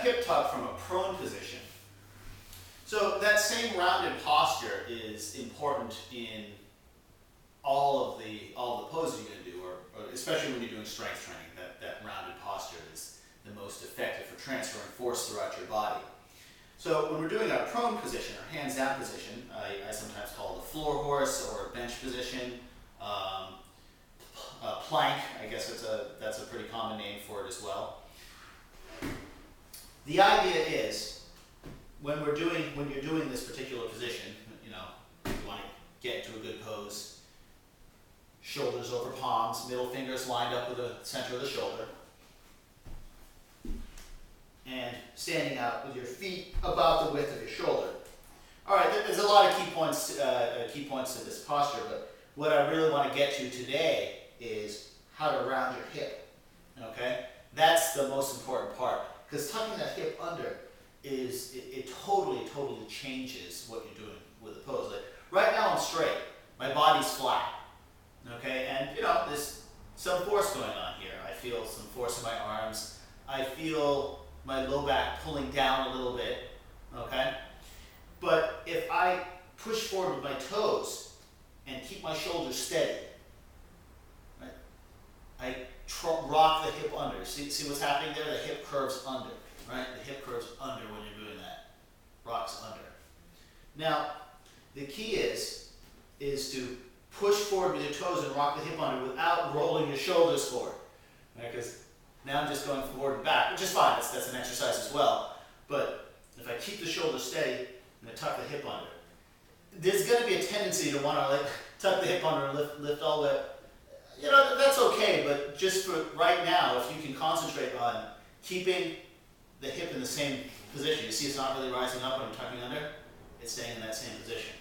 hip tuck from a prone position. So that same rounded posture is important in all of the poses you're going to do, or especially when you're doing strength training. That rounded posture is the most effective for transferring force throughout your body. So when we're doing a prone position or hands down position, I sometimes call it a floor horse or a bench position, plank. I guess that's a pretty common name for it as well. The idea is when you're doing this particular position, you want to get into a good pose. Shoulders over palms, middle fingers lined up with the center of the shoulder. And standing out with your feet about the width of your shoulder. All right, there's a lot of key points to this posture, but what I really want to get to today is how to round your hip. Okay, that's the most important part, because tucking that hip under it totally changes what you're doing with the pose. Like right now I'm straight, my body's flat. Okay, and there's some force going on here. I feel some force in my arms. I feel my low back pulling down a little bit. Okay, but if I push forward with my toes and keep my shoulders steady, right, I rock the hip under. See what's happening there? The hip curves under, right? The hip curves under when you're doing that. Rocks under. Now, the key is to push forward with your toes and rock the hip under without rolling your shoulders forward. Right? Because now I'm just going forward and back, which is fine. That's an exercise as well. But if I keep the shoulders steady and I tuck the hip under, there's going to be a tendency to want to tuck the hip under and lift all the way. That's okay, but just for right now, if you can concentrate on keeping the hip in the same position, you see it's not really rising up when I'm tucking under, it's staying in that same position.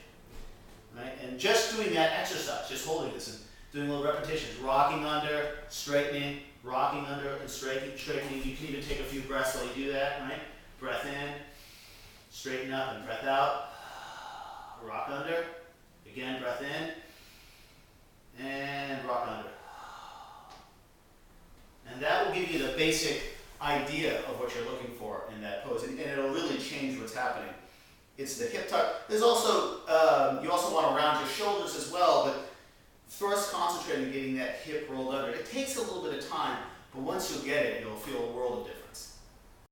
Right? And just doing that exercise, just holding this and doing little repetitions, rocking under, straightening, rocking under and straightening. You can even take a few breaths while you do that, right? Breath in, straighten up and breath out. Rock under, again, breath in, and rock under. And that will give you the basic idea of what you're looking for in that pose, and it'll really change what's happening. It's the hip tuck. There's also, you also want to round your shoulders as well, but first concentrate on getting that hip rolled under. It takes a little bit of time, but once you get it, you'll feel a world of difference.